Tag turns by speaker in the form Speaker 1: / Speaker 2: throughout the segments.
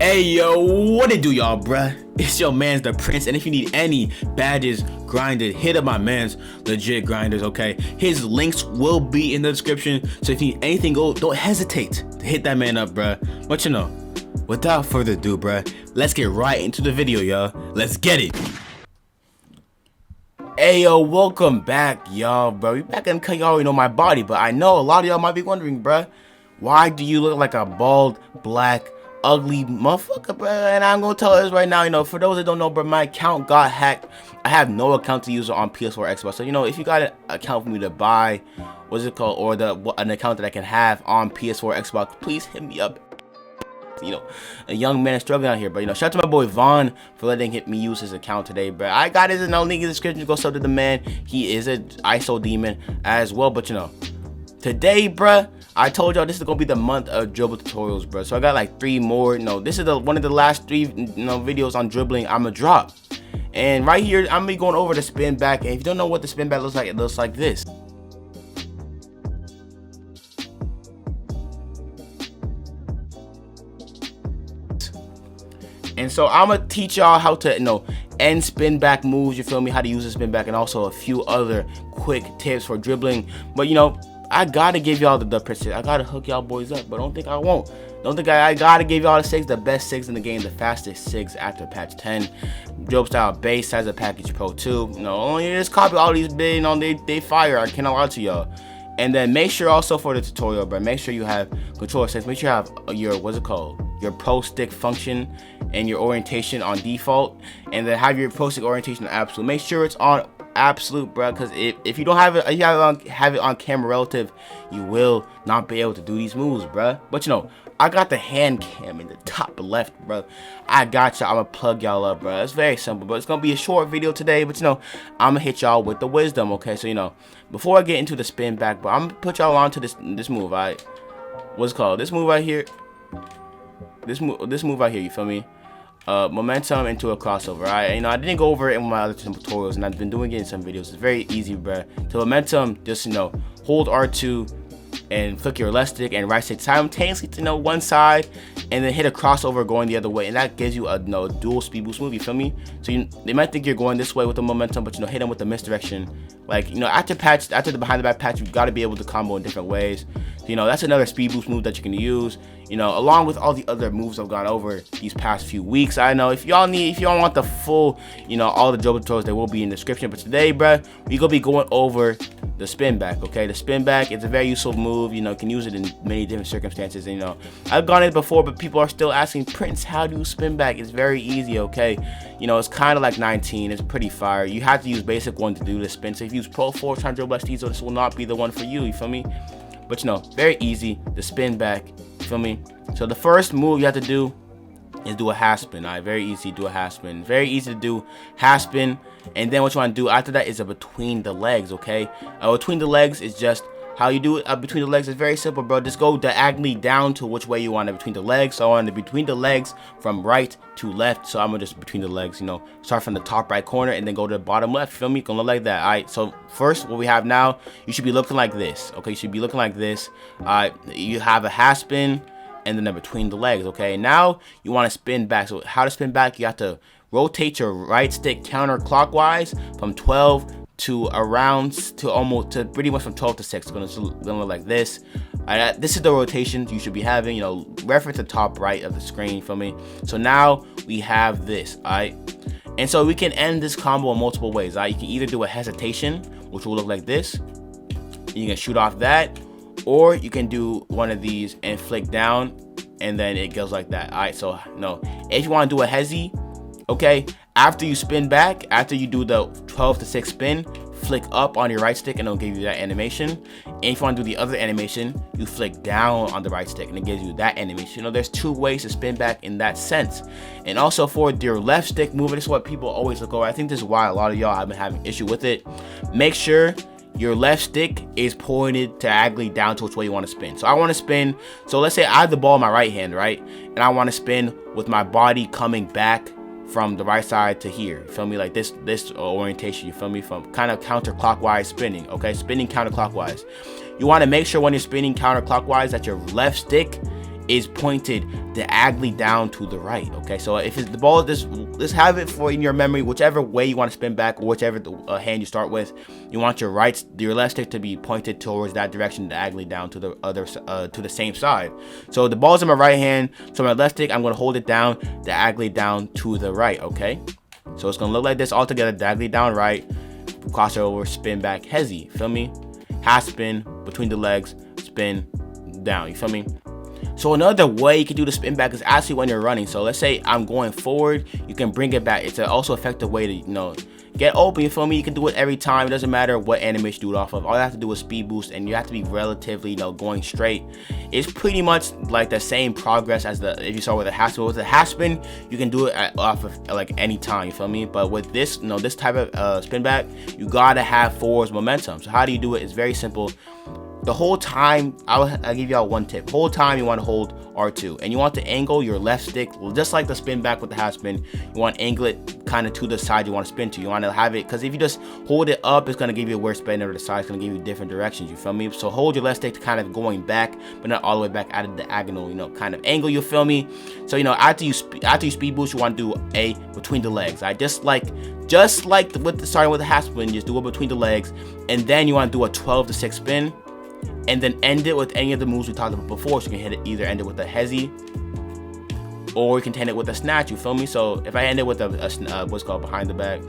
Speaker 1: Hey yo, what it do, y'all, bruh? It's your man's the Prince, and if you need any badges grinded, hit up my man's Legit Grinders, okay? His links will be in the description, so if you need anything, don't hesitate to hit that man up, bruh. But you know, without further ado, bruh, let's get right into the video, y'all. Let's get it. Hey yo, welcome back, y'all, bro. We back in y'all already know my body, but I know a lot of y'all might be wondering, bruh, why do you look like a bald, black, ugly motherfucker, bro? And I'm gonna tell this right now, you know, for those that don't know, bro, my account got hacked. I have no account to use on PS4 Xbox, so you know, if you got an account for me to buy, what's it called, or an account that I can have on PS4 Xbox, please hit me up. You know, a young man is struggling out here, but you know, shout out to my boy Vaughn for letting me use his account today, bro. I got his link in the description. Go sub to the man. He is an ISO demon as well, but you know, today, bruh, I told y'all this is gonna be the month of dribble tutorials, bro. So I got like 3 more. You know, this is one of the last 3 videos on dribbling I'm gonna drop. And right here, I'm gonna be going over the spin back. And if you don't know what the spin back looks like, it looks like this. And so I'm gonna teach y'all how to, you know, end spin back moves. You feel me? How to use the spin back, and also a few other quick tips for dribbling. But you know, I gotta give y'all the precision. I gotta hook y'all boys up, but don't think I won't. Don't think I gotta give y'all the SIGS, the best SIGS in the game, the fastest SIGS after patch 10. Dribble style base has a package pro 2. You know, only just copy all these big, you know, they fire. I cannot lie to y'all. And then make sure also for the tutorial, but make sure you have controller settings. Make sure you have your, what's it called, your pro stick function and your orientation on default, and then have your pro stick orientation on absolute. Make sure it's on absolute, bro, because if you don't have it, if you have it on camera relative, you will not be able to do these moves, bro. But you know, I got the hand cam in the top left, bro. I got y'all. I'm gonna plug y'all up, bro. It's very simple, but it's gonna be a short video today. But you know, I'm gonna hit y'all with the wisdom, okay? So you know, before I get into the spin back, but I'm gonna put y'all on to this move. What's it called? This move right here. This move right here. You feel me? Momentum into a crossover. Alright, you know, I didn't go over it in my other tutorials, and I've been doing it in some videos. It's very easy, bruh. To momentum, just, you know, hold R2 and flick your left stick and right stick simultaneously to, you know, one side, and then hit a crossover going the other way, and that gives you a, you know, dual speed boost move. You feel me? So they might think you're going this way with the momentum, but you know, hit them with the misdirection. Like, you know, after the behind the back patch, you've got to be able to combo in different ways. So, you know, that's another speed boost move that you can use, you know, along with all the other moves I've gone over these past few weeks. I know if y'all want the full, you know, all the dribble tutorials, they will be in the description. But today, bruh, we gonna be going over the spin back, okay? The spin back, it's a very useful move. You know, you can use it in many different circumstances. And, you know, I've gone it before, but people are still asking, Prince, how do you spin back? It's very easy, okay? You know, it's kind of like 19. It's pretty fire. You have to use basic 1 to do the spin. So if you use Pro 4 trying to dribble like STEEZO, this will not be the one for you. You feel me? But you know, very easy, the spin back, you feel me? So the first move you have to do is do a half spin. Alright, very easy, do a half spin. Very easy to do half spin. And then what you want to do after that is a between the legs, okay? Between the legs is just how you do it. Between the legs is very simple, bro. Just go diagonally down to which way you want it between the legs. So I want to between the legs from right to left. So I'm gonna just between the legs, you know, start from the top right corner and then go to the bottom left. Feel me? Gonna look like that. All right. So first, what we have now, you should be looking like this. Okay, you should be looking like this. All right. You have a half spin and then a between the legs. Okay. Now you want to spin back. So how to spin back? You have to rotate your right stick counterclockwise from 12 to around to pretty much from 12 to 6. It's gonna look like this. This is the rotation you should be having. You know, reference the top right of the screen for me. So now we have this. All right, and so we can end this combo in multiple ways. All right, you can either do a hesitation, which will look like this. You can shoot off that, or you can do one of these and flick down, and then it goes like that. All right, so no, if you want to do a hezi, okay, after you spin back, after you do the 12 to 6 spin, flick up on your right stick and it'll give you that animation. And if you want to do the other animation, you flick down on the right stick and it gives you that animation. You know, there's 2 ways to spin back in that sense. And also for your left stick movement, this is what people always look over. I think this is why a lot of y'all have been having issue with it. Make sure your left stick is pointed diagonally down to which way you want to spin. So I want to spin, so let's say I have the ball in my right hand, right? And I want to spin with my body coming back from the right side to here, you feel me? Like this orientation, you feel me? From kind of counterclockwise spinning, okay? Spinning counterclockwise. You want to make sure when you're spinning counterclockwise that your left stick is pointed diagonally down to the right. Okay, so if it's the ball, just have it for in your memory, whichever way you want to spin back, or whichever hand you start with, you want your left stick to be pointed towards that direction, diagonally down to the other to the same side. So the ball's in my right hand, so my left stick, I'm gonna hold it down diagonally down to the right. Okay, so it's gonna look like this all together, diagonally down right, cross it over, spin back, hezi, feel me? Half spin between the legs, spin down, you feel me? So another way you can do the spin back is actually when you're running. So let's say I'm going forward, you can bring it back. It's also effective way to, you know, get open, you feel me? You can do it every time. It doesn't matter what animation you do it off of. All you have to do is speed boost, and you have to be relatively, you know, going straight. It's pretty much like the same progress as if you saw with a half spin. With a half spin, you can do it off of like any time, you feel me? But with this, you know, this type of spin back, you gotta have forward momentum. So how do you do it? It's very simple. The whole time, I'll give y'all one tip. The whole time you want to hold R2, and you want to angle your left stick, just like the spin back with the half spin. You want to angle it kind of to the side you want to spin to. You want to have it, because if you just hold it up, it's going to give you a weird spin over the side. It's going to give you different directions, you feel me? So hold your left stick to kind of going back, but not all the way back at a diagonal, you know, kind of angle, you feel me? So, you know, after you speed boost, you want to do a between the legs. Just like starting with the half spin, just do it between the legs, and then you want to do a 12 to 6 spin, and then end it with any of the moves we talked about before. So you can hit it, either end it with a hezi, or you can end it with a snatch, you feel me? So if I end it with a what's called behind the back,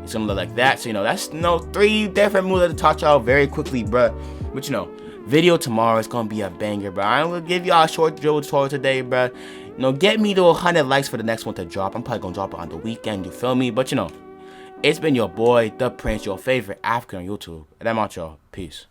Speaker 1: it's gonna look like that. So, you know, that's, you know, 3 different moves that I taught y'all very quickly, bruh. But, you know, video tomorrow is gonna be a banger, bro. I'm gonna give y'all a short dribble tutorial today, bruh. You know, get me to 100 likes for the next one to drop. I'm probably gonna drop it on the weekend, you feel me? But, you know, it's been your boy, the Prince, your favorite African on YouTube, and I'm out, y'all. Peace.